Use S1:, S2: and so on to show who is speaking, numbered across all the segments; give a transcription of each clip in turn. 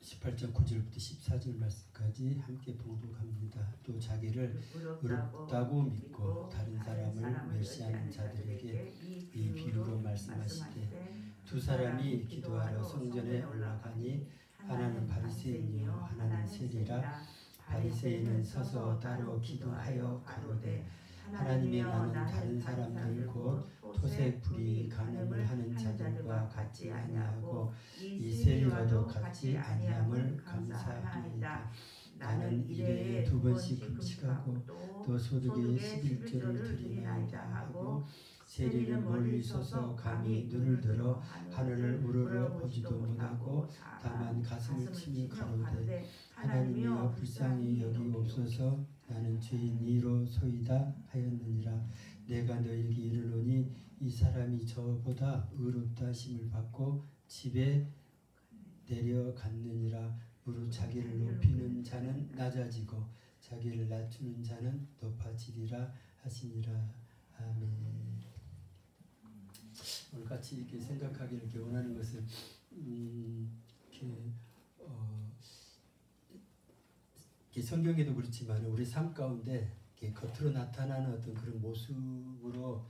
S1: 18장 9절부터 14절 말씀까지 함께 봉독합니다. 또 자기를 의롭다고 믿고 다른 사람을 멸시하는 자들에게 이 비유로 말씀하시되 두 사람이 기도하러 성전에 올라가니 하나는 바리새인이요 하나는 세리라. 바리새인은 서서 따로 기도하여 가로되 하나님의 나는 다른 사람들 곧 토색 불의 간음을 하는 자들과 같지 아니하고 이 세리와도 같지 아니함을 감사합니다. 나는 일에 2번씩 금식하고 또 소득의 11조를 드리나이다 하고 세리는 멀리 서서 감히 눈을 들어 하늘을 우러러 보지도 못하고 다만 가슴을 치며 가로되 하나님이여 불쌍히 여기옵소서. 나는 죄인이로 소이다 하였느니라. 내가 너희에게 이르노니 이 사람이 저보다 의롭다 하심을 받고 집에 내려갔느니라. 무릇 자기를 높이는 자는 낮아지고 자기를 낮추는 자는 높아지리라 하시니라. 아멘. 오늘 같이 이렇게 생각하기를 이렇게 원하는 것은 성경에도 그렇지만 우리 삶 가운데 겉으로 나타나는 어떤 그런 모습으로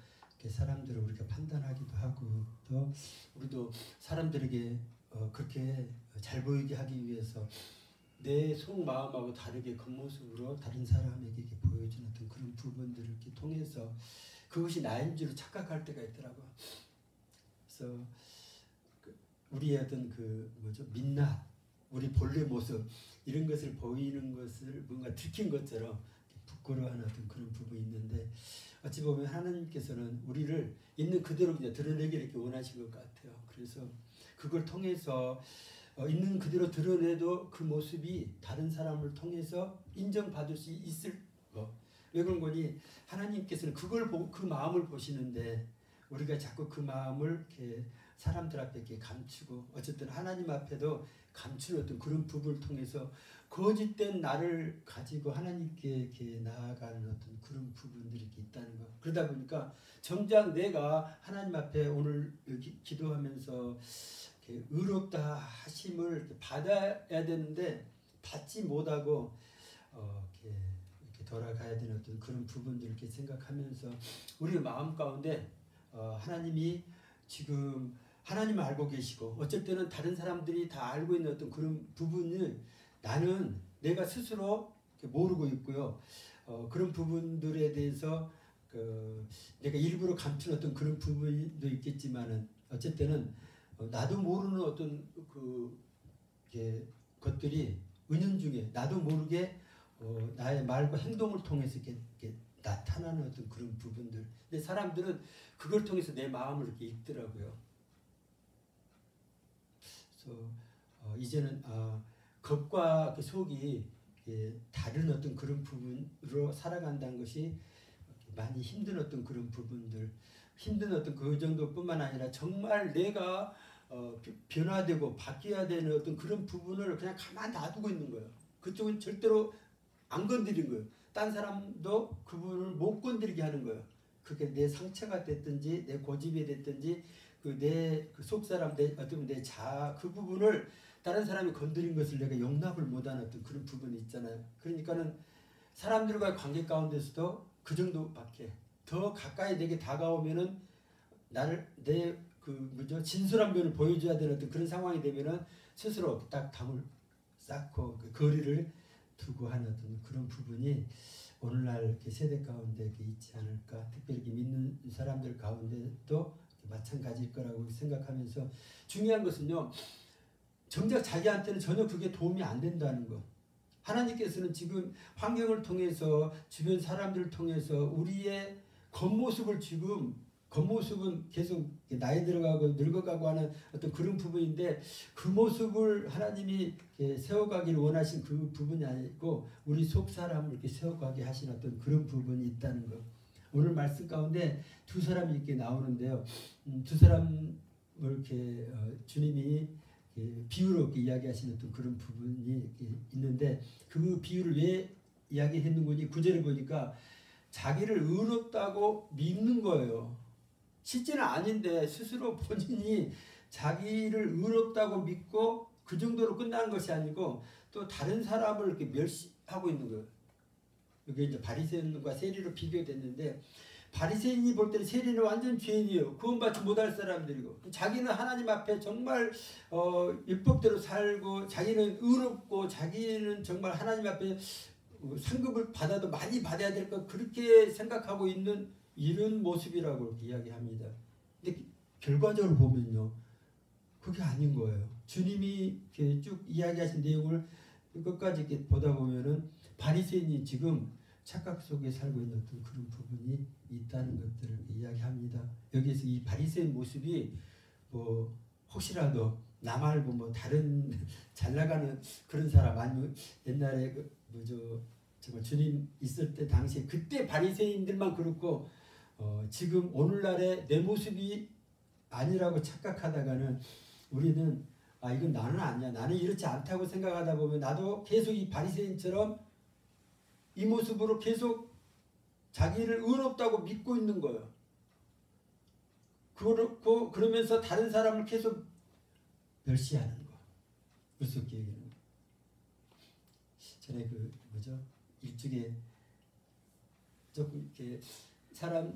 S1: 사람들을 우리가 판단하기도 하고 또 우리도 사람들에게 그렇게 잘 보이게 하기 위해서 내 속마음하고 다르게 겉모습으로 다른 사람에게 보여주는 어떤 그런 부분들을 이렇게 통해서 그것이 나인 줄 착각할 때가 있더라고요. 그래서 우리의 어떤 민낯, 우리 본래 모습 이런 것을 보이는 것을 뭔가 들킨 것처럼 부끄러워하는 어떤 그런 부분이 있는데 어찌 보면 하나님께서는 우리를 있는 그대로 그냥 드러내기를 이렇게 원하신 것 같아요. 그래서 그걸 통해서 있는 그대로 드러내도 그 모습이 다른 사람을 통해서 인정받을 수 있을 거. 왜 그런 거니? 하나님께서는 그걸 보고 그 마음을 보시는데 우리가 자꾸 그 마음을 이렇게 사람들 앞에 이렇게 감추고 어쨌든 하나님 앞에도 감추는 어떤 그런 부분을 통해서 거짓된 나를 가지고 하나님께 이렇게 나아가는 어떤 그런 부분들이 이렇게 있다는 거. 그러다 보니까 정작 내가 하나님 앞에 오늘 여기 기도하면서 이렇게 의롭다 하심을 이렇게 받아야 되는데 받지 못하고 이렇게 돌아가야 되는 어떤 그런 부분들을 이렇게 생각하면서 우리 마음 가운데 하나님이 지금 하나님을 알고 계시고 어쩔 때는 다른 사람들이 다 알고 있는 어떤 그런 부분을 나는 내가 스스로 모르고 있고요. 그런 부분들에 대해서 내가 일부러 감춘 어떤 그런 부분도 있겠지만은 어쩔 때는 나도 모르는 어떤 것들이 은연중에 나도 모르게 나의 말과 행동을 통해서 이렇게 나타나는 어떤 그런 부분들. 근데 사람들은 그걸 통해서 내 마음을 이렇게 읽더라고요. 그래서 이제는 겉과 속이 다른 어떤 그런 부분으로 살아간다는 것이 많이 힘든 어떤 그런 부분들, 힘든 어떤 그 정도뿐만 아니라 정말 내가 변화되고 바뀌어야 되는 어떤 그런 부분을 그냥 가만 놔두고 있는 거예요. 그쪽은 절대로 안 건드린 거예요. 딴 사람도 그 부분을 못 건드리게 하는 거예요. 그게 내 상처가 됐든지 내 고집이 됐든지 내 속사람, 내 자아 그 부분을 다른 사람이 건드린 것을 내가 용납을 못하는 어떤 그런 부분이 있잖아요. 그러니까는 사람들과의 관계 가운데서도 그 정도밖에 더 가까이 내게 다가오면은 나를 진솔한 면을 보여줘야 되는 어떤 그런 상황이 되면은 스스로 딱 담을 쌓고 거리를 두고 하는 어떤 그런 부분이 오늘날 이렇게 세대 가운데 이렇게 있지 않을까. 특별히 이렇게 믿는 사람들 가운데도 마찬가지일 거라고 생각하면서 중요한 것은요. 정작 자기한테는 전혀 그게 도움이 안 된다는 것. 하나님께서는 지금 환경을 통해서 주변 사람들을 통해서 우리의 겉모습을 겉모습은 계속 나이 들어가고 늙어가고 하는 어떤 그런 부분인데 그 모습을 하나님이 세워가기를 원하신 그 부분이 아니고 우리 속 사람을 이렇게 세워가게 하신 어떤 그런 부분이 있다는 것. 오늘 말씀 가운데 두 사람이 이렇게 나오는데요. 두 사람을 이렇게 주님이 비유로 이렇게 이야기하시는 어떤 그런 부분이 이렇게 있는데 그 비유를 왜 이야기했는지 구절을 보니까 자기를 의롭다고 믿는 거예요. 실제는 아닌데 스스로 본인이 자기를 의롭다고 믿고 그 정도로 끝나는 것이 아니고 또 다른 사람을 이렇게 멸시하고 있는 거예요. 이게 이제 바리새인과 세리로 비교됐는데 바리새인이 볼 때는 세리는 완전 죄인이에요. 구원받지 못할 사람들이고 자기는 하나님 앞에 정말 율법대로 살고 자기는 의롭고 자기는 정말 하나님 앞에 상급을 받아도 많이 받아야 될 것 그렇게 생각하고 있는 이런 모습이라고 이렇게 이야기합니다. 근데 결과적으로 보면요. 그게 아닌 거예요. 주님이 이렇게 쭉 이야기하신 내용을 끝까지 이렇게 보다 보면은 바리새인이 지금 착각 속에 살고 있는 어떤 그런 부분이 있다는 것들을 이야기합니다. 여기에서 이 바리새인 모습이 뭐 혹시라도 나 말고 뭐 다른 잘 나가는 그런 사람 아니면 옛날에 정말 주님 있을 때 당시에 그때 바리새인들만 그렇고 지금 오늘날의 내 모습이 아니라고 착각하다가는 우리는 이건 나는 아니야. 나는 이렇지 않다고 생각하다 보면 나도 계속 이 바리새인처럼 이 모습으로 계속 자기를 의롭다고 믿고 있는 거예요. 그러면서 다른 사람을 계속 멸시하는 거. 우습게 얘기하는 거. 전에 일찍에 조금 이렇게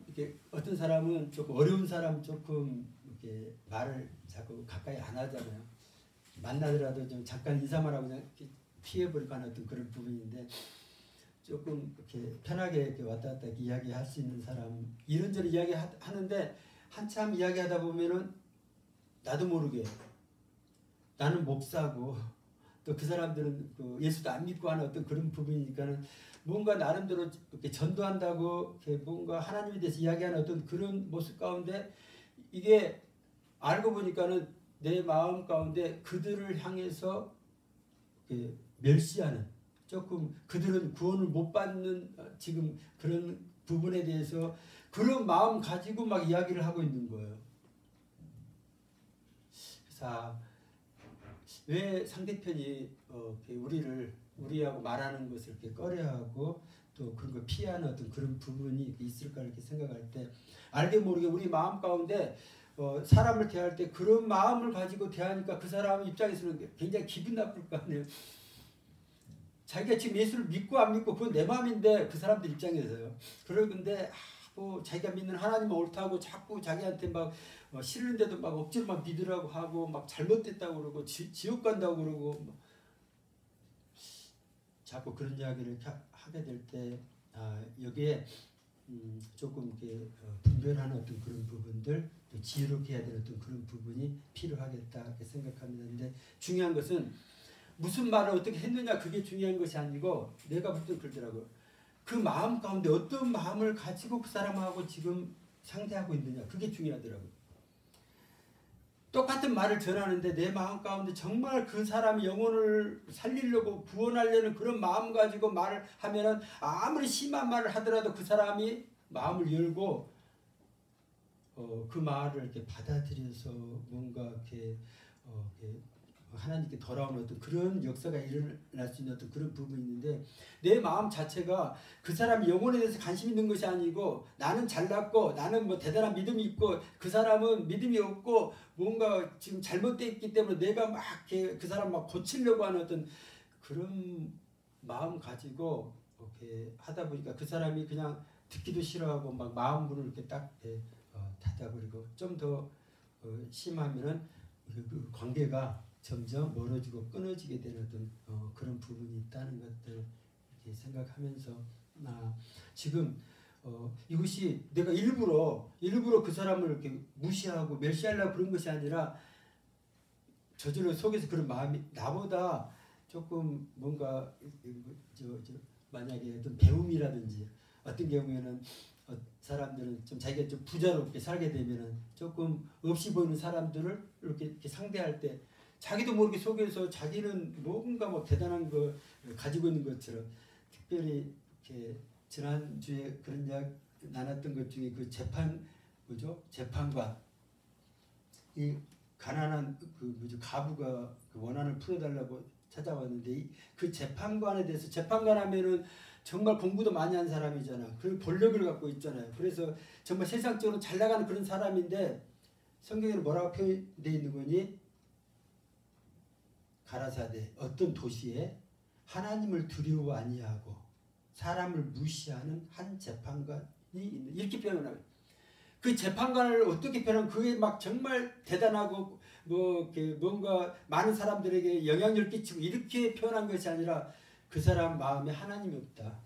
S1: 이렇게 어떤 사람은 조금 어려운 사람 조금 이렇게 말을 자꾸 가까이 안 하잖아요. 만나더라도 좀 잠깐 인사만 하고 그냥 피해버리고 하는 어떤 그런 부분인데 조금 이렇게 편하게 이렇게 왔다 갔다 이야기할 수 있는 사람 이런저런 이야기하는데 한참 이야기하다 보면은 나도 모르게 나는 목사고 또 그 사람들은 예수도 안 믿고 하는 어떤 그런 부분이니까는 뭔가 나름대로 이렇게 전도한다고 이렇게 뭔가 하나님에 대해서 이야기하는 어떤 그런 모습 가운데 이게 알고 보니까는 내 마음 가운데 그들을 향해서 멸시하는 조금 그들은 구원을 못 받는 지금 그런 부분에 대해서 그런 마음 가지고 막 이야기를 하고 있는 거예요. 그래서 왜 상대편이 우리하고 말하는 것을 이렇게 꺼려하고 또 그런 걸 피하는 어떤 그런 부분이 있을까 이렇게 생각할 때 알게 모르게 우리 마음 가운데 사람을 대할 때 그런 마음을 가지고 대하니까 그 사람 입장에서는 굉장히 기분 나쁠 거 아니에요. 자기가 지금 예수를 믿고 안 믿고 그건 내 마음인데 그 사람들 입장에서요. 그러는데 자기가 믿는 하나님은 옳다고 자꾸 자기한테 막 싫은데도 막 억지로 막 믿으라고 하고 막 잘못됐다고 그러고 지옥 간다고 그러고 자꾸 그런 이야기를 하게 될 때 여기에 조금 이렇게 분별하는 어떤 그런 부분들 또 지혜롭게 해야 되는 어떤 그런 부분이 필요하겠다 이렇게 생각하는데 중요한 것은 무슨 말을 어떻게 했느냐 그게 중요한 것이 아니고 내가 볼 때 그러더라고요. 그 마음 가운데 어떤 마음을 가지고 그 사람하고 지금 상대하고 있느냐 그게 중요하더라고요. 똑같은 말을 전하는데 내 마음 가운데 정말 그 사람의 영혼을 살리려고 구원하려는 그런 마음 가지고 말을 하면은 아무리 심한 말을 하더라도 그 사람이 마음을 열고 그 말을 이렇게 받아들여서 뭔가 이렇게 하나님께 돌아오는 어떤 그런 역사가 일어날 수 있는 어떤 그런 부분이 있는데 내 마음 자체가 그 사람 영혼에 대해서 관심 있는 것이 아니고 나는 잘났고 나는 뭐 대단한 믿음이 있고 그 사람은 믿음이 없고 뭔가 지금 잘못되어 있기 때문에 내가 막 그 사람 막 고치려고 하는 어떤 그런 마음 가지고 이렇게 하다 보니까 그 사람이 그냥 듣기도 싫어하고 막 마음 문을 이렇게 딱 닫아버리고 좀 더 심하면은 그 관계가 점점 멀어지고 끊어지게 되는 어떤 그런 부분이 있다는 것들 이렇게 생각하면서 지금 이것이 내가 일부러 그 사람을 이렇게 무시하고 멸시하려고 그런 것이 아니라 저절로 속에서 그런 마음이 나보다 조금 뭔가 만약에 어떤 배움이라든지 어떤 경우에는 사람들은 좀 자기가 좀 부자롭게 살게 되면은 조금 없이 보이는 사람들을 이렇게 상대할 때 자기도 모르게 속에서 자기는 뭔가 뭐 대단한 거 가지고 있는 것처럼 특별히 이렇게 지난주에 그런 이야기 나눴던 것 중에 그 재판관 이 가난한 가부가 그 원한을 풀어달라고 찾아왔는데 그 재판관에 대해서 재판관 하면은 정말 공부도 많이 한 사람이잖아. 그리고 권력을 갖고 있잖아요. 그래서 정말 세상적으로 잘 나가는 그런 사람인데 성경에는 뭐라고 표현되어 있는 거니? 가라사대 어떤 도시에 하나님을 두려워 아니하고 사람을 무시하는 한 재판관이 있는, 이렇게 표현합니다. 그 재판관을 어떻게 표현하면 그게 막 정말 대단하고 뭐 뭔가 많은 사람들에게 영향력을 끼치고 이렇게 표현한 것이 아니라 그 사람 마음에 하나님이 없다.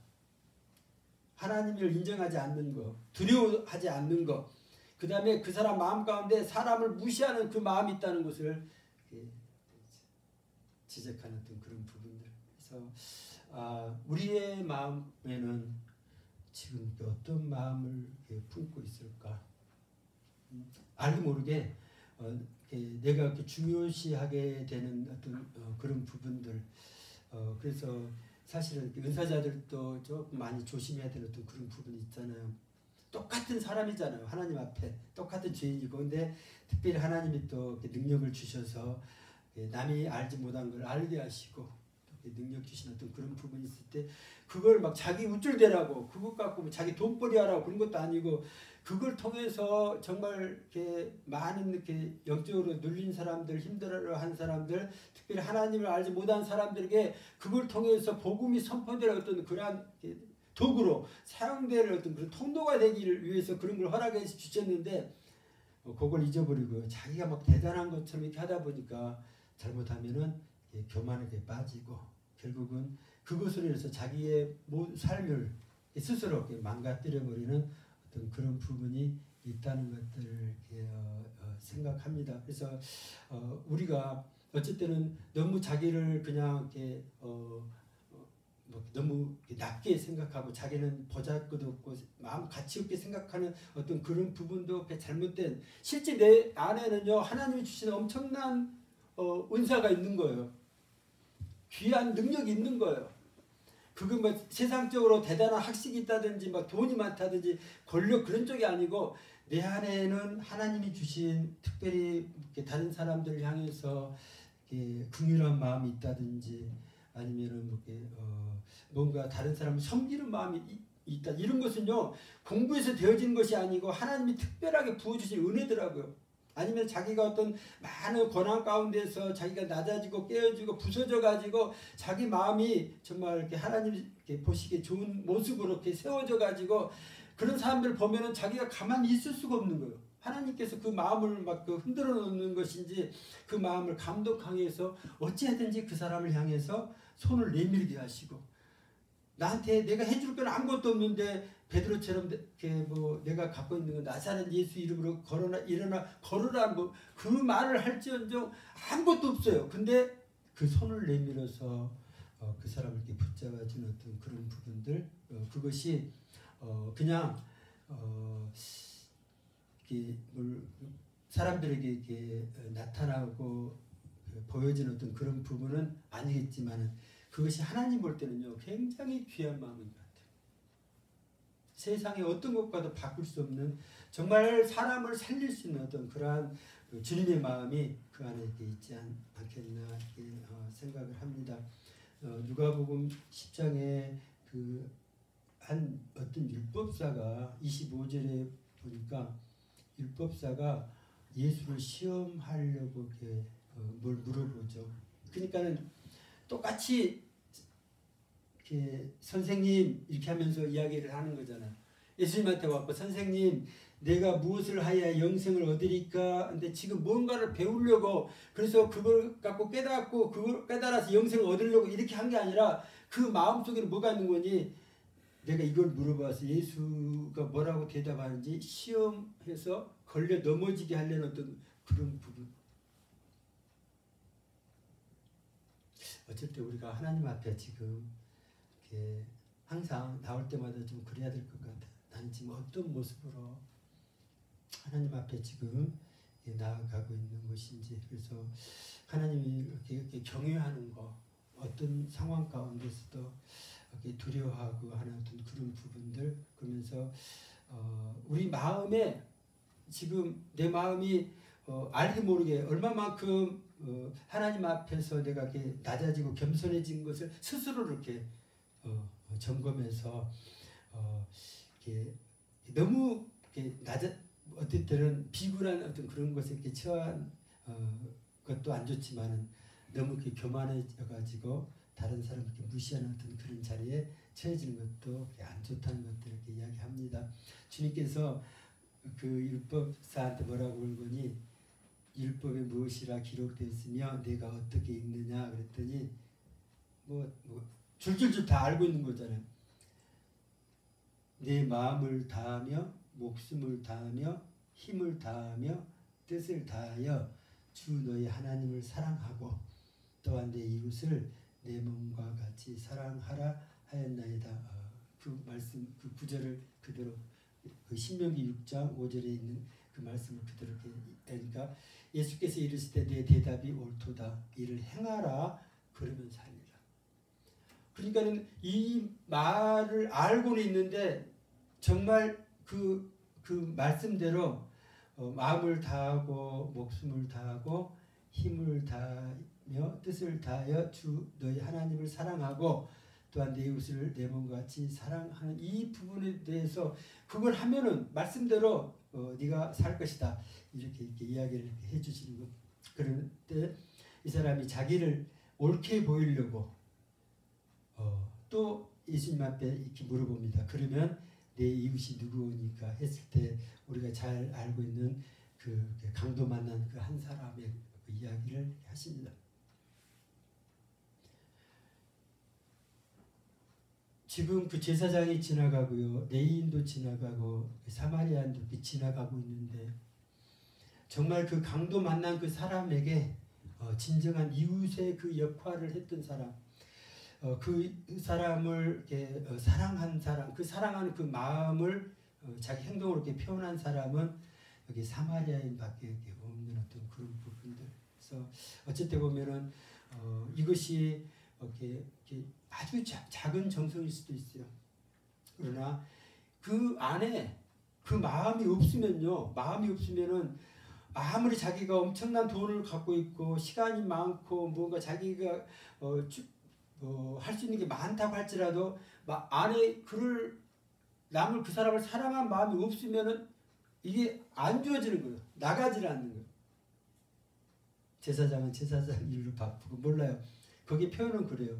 S1: 하나님을 인정하지 않는 것, 두려워하지 않는 것, 그 다음에 그 사람 마음 가운데 사람을 무시하는 그 마음이 있다는 것을 지적하는 어떤 그런 부분들. 그래서 우리의 마음에는 지금 어떤 마음을 품고 있을까? 알게 모르게 내가 이렇게 중요시하게 되는 어떤 그런 부분들. 그래서 사실은 은사자들도 조금 많이 조심해야 되는 어떤 그런 부분이 있잖아요. 똑같은 사람이잖아요. 하나님 앞에 똑같은 죄인이고, 근데 특별히 하나님이 또 능력을 주셔서 남이 알지 못한 걸 알게 하시고 능력 주신 어떤 그런 부분이 있을 때 그걸 막 자기 우쭐대라고 그것 갖고 자기 돈벌이 하라고 그런 것도 아니고, 그걸 통해서 정말 이렇게 많은 이렇게 영적으로 눌린 사람들, 힘들어하는 사람들, 특별히 하나님을 알지 못한 사람들에게 그걸 통해서 복음이 선포될 어떤 그러한 도구로 사용될 어떤 그런 통로가 되기를 위해서 그런 걸 허락해 주셨는데, 그걸 잊어버리고 자기가 막 대단한 것처럼 이렇게 하다 보니까 잘못하면은 교만하게 빠지고 결국은 그것으로 인해서 자기의 삶을 스스로 망가뜨려버리는 어떤 그런 부분이 있다는 것들을 생각합니다. 그래서 우리가 어쨌든 너무 자기를 그냥 이렇게 너무 낮게 생각하고 자기는 보잘것없고 마음 가치 없게 생각하는 어떤 그런 부분도 잘못된, 실제 내 안에는요 하나님이 주시는 엄청난 은사가 있는 거예요. 귀한 능력이 있는 거예요. 그건 뭐 세상적으로 대단한 학식이 있다든지 막 돈이 많다든지 권력 그런 쪽이 아니고, 내 안에는 하나님이 주신 특별히 다른 사람들을 향해서 긍휼한 마음이 있다든지 아니면은 뭔가 다른 사람을 섬기는 마음이 있다. 이런 것은요 공부에서 되어지는 것이 아니고 하나님이 특별하게 부어주신 은혜더라고요. 아니면 자기가 어떤 많은 고난 가운데서 자기가 낮아지고 깨어지고 부서져 가지고 자기 마음이 정말 이렇게 하나님 이렇게 보시기에 좋은 모습으로 이렇게 세워져 가지고 그런 사람들을 보면은 자기가 가만히 있을 수가 없는 거예요. 하나님께서 그 마음을 막 흔들어 놓는 것인지 그 마음을 감독하여서 어찌하든지 그 사람을 향해서 손을 내밀게 하시고, 나한테 내가 해줄 건 아무것도 없는데 베드로처럼 내가 갖고 있는 건 나사렛 예수 이름으로 일어나 걸으라 그 말을 할지언정 아무것도 없어요. 근데 그 손을 내밀어서 그 사람을 이렇게 붙잡아주는 어떤 그런 부분들, 그것이 그냥 사람들에게 이렇게 나타나고 보여지는 어떤 그런 부분은 아니겠지만, 그것이 하나님 볼 때는요 굉장히 귀한 마음인 것 같아요. 세상의 어떤 것과도 바꿀 수 없는, 정말 사람을 살릴 수 있는 어떤 그러한 주님의 마음이 그 안에 있지 않겠나 이렇게 생각을 합니다. 누가복음 10장에 한 어떤 율법사가 25절에 보니까 율법사가 예수를 시험하려고 이렇게 뭘 물어보죠. 그러니까는 똑같이 이렇게 선생님 이렇게 하면서 이야기를 하는 거잖아요. 예수님한테 와서 선생님 내가 무엇을 하여야 영생을 얻으리까? 근데 지금 뭔가를 배우려고, 그래서 그걸 갖고 깨닫고 그걸 깨달아서 영생을 얻으려고 이렇게 한 게 아니라 그 마음속에는 뭐가 있는 거니? 내가 이걸 물어봐서 예수가 뭐라고 대답하는지 시험해서 걸려 넘어지게 하려는 어떤 그런 부분. 어쩔 때 우리가 하나님 앞에 지금 이렇게 항상 나올 때마다 좀 그래야 될 것 같아. 나는 지금 어떤 모습으로 하나님 앞에 지금 나아가고 있는 것인지. 그래서 하나님이 이렇게 경외하는 거, 어떤 상황 가운데서도 이렇게 두려워하고 하는 어떤 그런 부분들, 그러면서 우리 마음에 지금 내 마음이 알게 모르게 얼마만큼 하나님 앞에서 내가 이렇게 낮아지고 겸손해진 것을 스스로 이렇게 점검해서 이렇게 너무 이렇게 어떤 때는 비굴한 어떤 그런 것에 이렇게 처한 것도 안 좋지만은 너무 이렇게 교만해져가지고 다른 사람 이렇게 무시하는 어떤 그런 자리에 처해지는 것도 안 좋다는 것들을 이렇게 이야기합니다. 주님께서 그 율법사한테 뭐라고 물으니 율법에 무엇이라 기록되었으며 내가 어떻게 읽느냐 그랬더니 뭐 줄줄줄 다 알고 있는 거잖아요. 내 마음을 다하며 목숨을 다하며 힘을 다하며 뜻을 다하여 주 너희 하나님을 사랑하고 또한 내 이웃을 내 몸과 같이 사랑하라 하였나이다. 그 말씀 그 구절을 그대로 그 신명기 6장 5절에 있는 그 말씀을 그대로 그러니까 예수께서 이르시되 내 대답이 옳도다. 이를 행하라 그러면 살리라. 그러니까는 이 말을 알고는 있는데 정말 그 말씀대로 마음을 다하고 목숨을 다하고 힘을 다하며 뜻을 다하여 주 너희 하나님을 사랑하고 또한 내 이웃을 내 몸과 같이 사랑하는 이 부분에 대해서 그걸 하면은 말씀대로 네가 살 것이다 이렇게 이야기를 해주시는 것. 그럴 때 이 사람이 자기를 옳게 보이려고 또 예수님 앞에 이렇게 물어봅니다. 그러면 내 이웃이 누구니까 했을 때 우리가 잘 알고 있는 그 강도 만난 그 한 사람의 그 이야기를 하십니다. 지금 그 제사장이 지나가고요. 레위인도 지나가고 사마리아인도 지나가고 있는데 정말 그 강도 만난 그 사람에게 진정한 이웃의 그 역할을 했던 사람 그 사람을 이렇게 사랑한 사람, 그 사랑하는 그 마음을 자기 행동으로 이렇게 표현한 사람은 여기 사마리아인밖에 없는 어떤 그런 부분들. 그래서 어쨌든 보면은 이것이 이렇게 아주 작은 정성일 수도 있어요. 그러나 그 안에 그 마음이 없으면요, 마음이 없으면은 아무리 자기가 엄청난 돈을 갖고 있고 시간이 많고 뭔가 자기가 할 수 있는 게 많다고 할지라도 안에 남을 그 사람을 사랑한 마음이 없으면은 이게 안 주어지는 거예요. 나가지를 않는 거예요. 제사장은 제사장 일로 바쁘고 몰라요. 거기 표현은 그래요.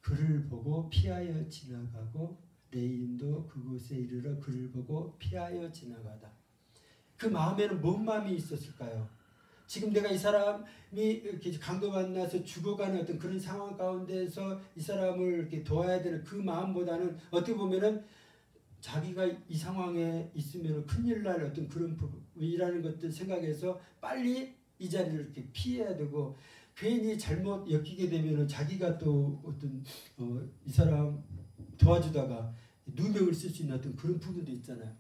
S1: 그를 보고 피하여 지나가고 레위인도 그곳에 이르러 그를 보고 피하여 지나가다. 그 마음에는 뭔 마음이 있었을까요? 지금 내가 이 사람이 이렇게 강도 만나서 죽어가는 어떤 그런 상황 가운데서 이 사람을 이렇게 도와야 되는 그 마음보다는 어떻게 보면은 자기가 이 상황에 있으면 큰일 날 어떤 그런 부분이라는 것들 생각해서 빨리 이 자리를 이렇게 피해야 되고 괜히 잘못 엮이게 되면은 자기가 또 어떤 이 사람 도와주다가 누명을 쓸 수 있는 어떤 그런 부분도 있잖아요.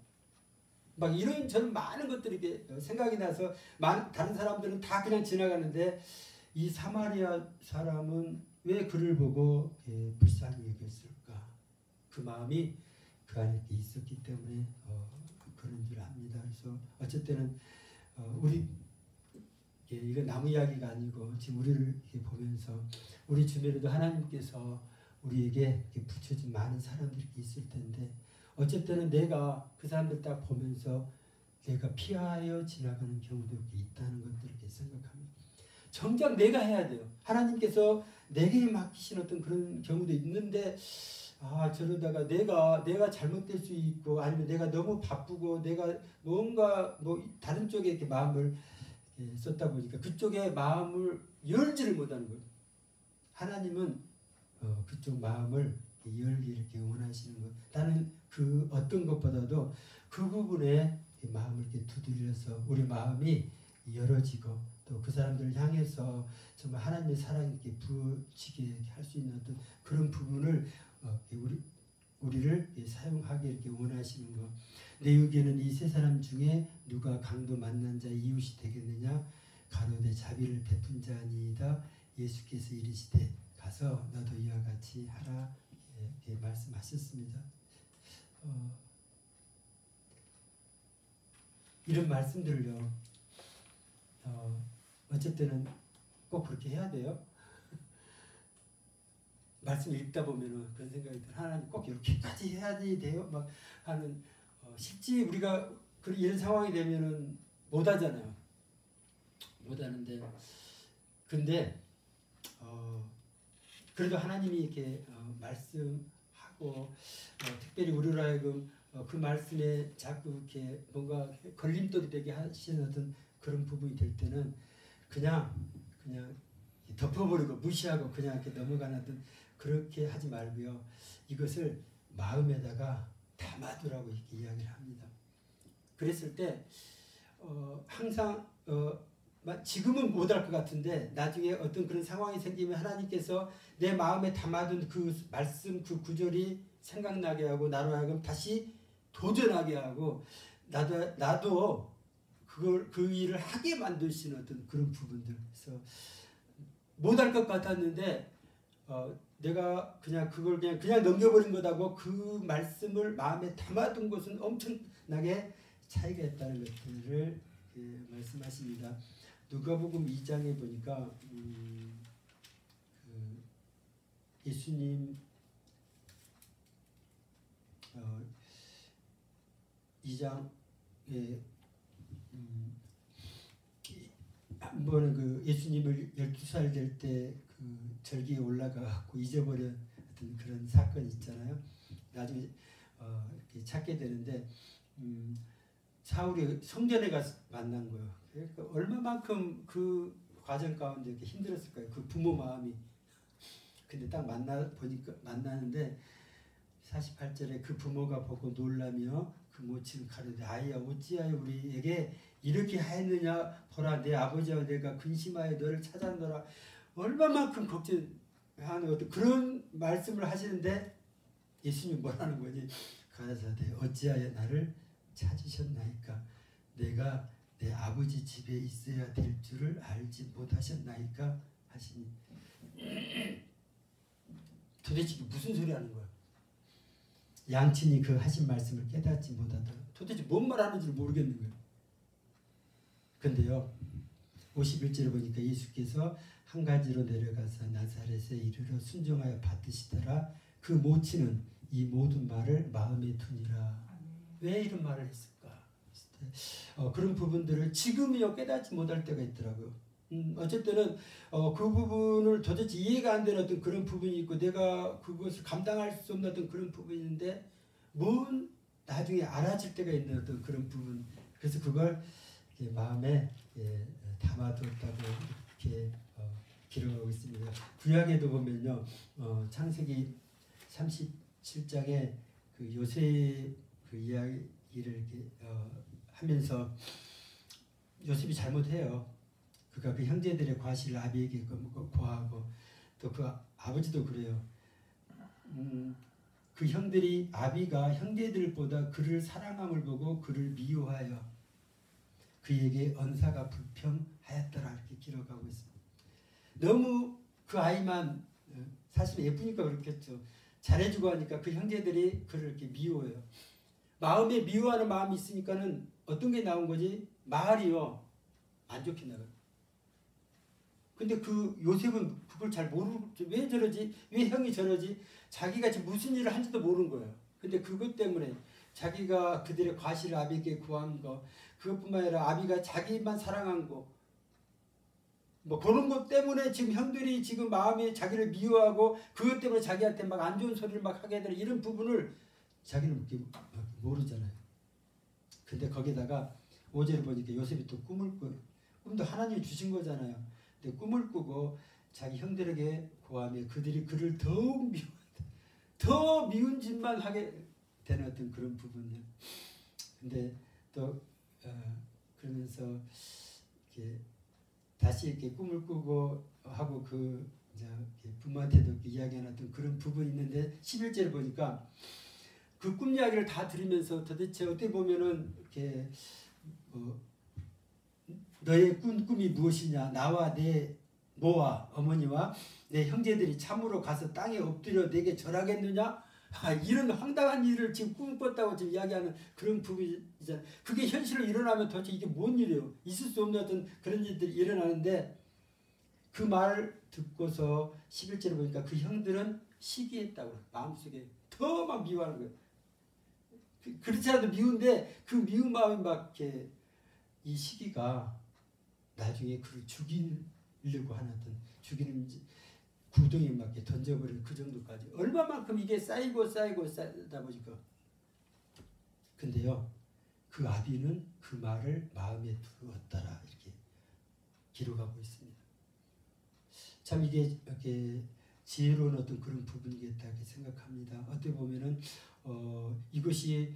S1: 막 이런 저는 많은 것들이 이렇게 생각이 나서 다른 사람들은 다 그냥 지나가는데 이 사마리아 사람은 왜 그를 보고 불쌍히 여겼을까? 그 마음이 그 안에 있었기 때문에 그런 줄 압니다. 그래서 어쨌든 우리 이건 나무 이야기가 아니고 지금 우리를 이렇게 보면서 우리 주변에도 하나님께서 우리에게 붙여준 많은 사람들이 있을 텐데 어쨌든 내가 그 사람들 딱 보면서 내가 피하여 지나가는 경우도 있다는 것들을 이렇게 생각합니다. 정작 내가 해야 돼요. 하나님께서 내게 맡기신 어떤 그런 경우도 있는데 저러다가 내가 잘못될 수 있고 아니면 내가 너무 바쁘고 내가 뭔가 다른 쪽에 이렇게 마음을 썼다 보니까 그쪽에 마음을 열지를 못하는 거예요. 하나님은 그쪽 마음을 열기 이렇게 원하시는 것. 나는 그 어떤 것보다도 그 부분에 마음을 이렇게 두드려서 우리 마음이 열어지고 또 그 사람들을 향해서 정말 하나님의 사랑이 이렇게 부어지게 할 수 있는 어떤 그런 부분을 우리를 사용하게 이렇게 원하시는 것. 내 여기에는 이 세 사람 중에 누가 강도 만난 자 이웃이 되겠느냐? 가로되 자비를 베푼 자니이다. 예수께서 이르시되 가서 너도 이와 같이 하라. 이렇게 말씀하셨습니다. 이런 말씀들을요. 어쨌든 꼭 그렇게 해야 돼요. 말씀 읽다 보면은 그런 생각이 들어요. 하나님 꼭 이렇게까지 해야 돼요? 막 하는 실제 우리가 이런 상황이 되면은 못 하잖아요. 못 하는데 근데 그래도 하나님이 이렇게 말씀하고 특별히 우리로 하여금 그 말씀에 자꾸 이렇게 뭔가 걸림돌이 되게 하시는 어떤 그런 부분이 될 때는 그냥 덮어버리고 무시하고 그냥 이렇게 넘어가는 어떤 그렇게 하지 말고요. 이것을 마음에다가 담아두라고 이렇게 이야기를 합니다. 그랬을 때 항상 지금은 못할 것 같은데 나중에 어떤 그런 상황이 생기면 하나님께서 내 마음에 담아둔 그 말씀 그 구절이 생각나게 하고 나로 하여금 다시 도전하게 하고 나도 그걸 그 일을 하게 만드시는 어떤 그런 부분들. 그래서 못할 것 같았는데 내가 그냥 그걸 그냥 넘겨버린 것하고 그 말씀을 마음에 담아둔 것은 엄청나게 차이가 있다는 것들을 말씀하십니다. 누가복음 2장에 보니까 예수님 2장에 한 번은 그 예수님을 12살 될 때 그 절기에 올라가고 잊어버린 어떤 그런 사건이 있잖아요. 나중에 이렇게 찾게 되는데 사울이 성전에 가서 만난 거예요. 그러니까 얼마만큼 그 과정 가운데 이렇게 힘들었을까요? 그 부모 마음이. 근데 딱 만나는데 48절에 그 부모가 보고 놀라며 그 모친을 가르되 아이야 어찌하여 우리에게 이렇게 하였느냐 보라 내 아버지와 내가 근심하여 너를 찾아노라. 얼마만큼 걱정하는 어떤 그런 말씀을 하시는데 예수님 뭐라는 거지? 가라사대 어찌하여 나를 찾으셨나이까 내가 내 아버지 집에 있어야 될 줄을 알지 못하셨나이까 하시니 도대체 무슨 소리 하는 거야? 양친이 그 하신 말씀을 깨닫지 못하더라. 도대체 뭔 말하는지 모르겠는 거예요. 근데요 51절에 보니까 예수께서 한 가지로 내려가서 나사렛에 이르러 순종하여 받으시더라. 그 모친은 이 모든 말을 마음에 두니라. 왜 이런 말을 했을까? 그런 부분들을 지금이요 깨닫지 못할 때가 있더라고요. 어쨌든 그 부분을 도대체 이해가 안 되는 어떤 그런 부분이 있고 내가 그것을 감당할 수 없는 어떤 그런 부분이 있는데 뭔 나중에 알아질 때가 있는 어떤 그런 부분. 그래서 그걸 마음에 담아두었다고 이렇게 기록하고 있습니다. 구약에도 보면요 창세기 37장에 그 요셉 그 이야기를 이렇게 하면서 요셉이 잘못해요. 그가 그 형제들의 과실을 아비에게 고하고 또 그 아버지도 그래요. 그 형들이 아비가 형제들보다 그를 사랑함을 보고 그를 미워하여 그에게 언사가 불평하였더라 이렇게 기록하고 있습니다. 너무 그 아이만 사실 예쁘니까 그렇겠죠. 잘해주고 하니까 그 형제들이 그를 이렇게 미워해요. 마음에 미워하는 마음이 있으니까는 어떤 게 나온 거지? 말이요 안 좋게 나가요. 근데 그 요셉은 그걸 잘 모르고 왜 저러지? 왜 형이 저러지? 자기가 지금 무슨 일을 한지도 모르는 거예요. 근데 그것 때문에 자기가 그들의 과실을 아비에게 구한 거 그것뿐만 아니라 아비가 자기만 사랑한 거 뭐 그런 것 때문에 지금 형들이 지금 마음에 자기를 미워하고 그것 때문에 자기한테 막 안 좋은 소리를 막 하게 되는 이런 부분을 자기는 모르잖아요. 근데 거기다가 5절을 보니까 요셉이 또 꿈을 꿔요. 꿈도 하나님이 주신 거잖아요. 근데 꿈을 꾸고 자기 형들에게 고하며 그들이 그를 더 미운 짓만 하게 되는 어떤 그런 부분이에요. 근데 또 그러면서 이렇게 다시 이렇게 꿈을 꾸고 하고 그 부모한테도 이야기하는 어떤 그런 부분이 있는데 11절을 보니까 그 꿈 이야기를 다 들으면서 도대체 어떻게 보면은 이렇게 너의 꿈이 무엇이냐? 나와 내 모와 어머니와 내 형제들이 참으로 가서 땅에 엎드려 내게 절하겠느냐? 이런 황당한 일을 지금 꿈꿨다고 지금 이야기하는 그런 부분이잖아요. 그게 현실로 일어나면 도대체 이게 뭔 일이에요? 있을 수 없는 어떤 그런 일들이 일어나는데 그 말 듣고서 11절에 보니까 그 형들은 시기했다고 마음속에 더 막 미워하는 거예요. 그렇지 않아도 미운데 그 미운 마음이 막 이렇게 이 시기가 나중에 그를 죽이려고 하는 어떤 죽이는 구덩이에 막 던져버린 그 정도까지 얼마만큼 이게 쌓이다 보니까 근데요 그 아비는 그 말을 마음에 두었더라 이렇게 기록하고 있습니다. 참 이게 이렇게 지혜로운 어떤 그런 부분이겠다 이렇게 생각합니다. 어떻게 보면은 이것이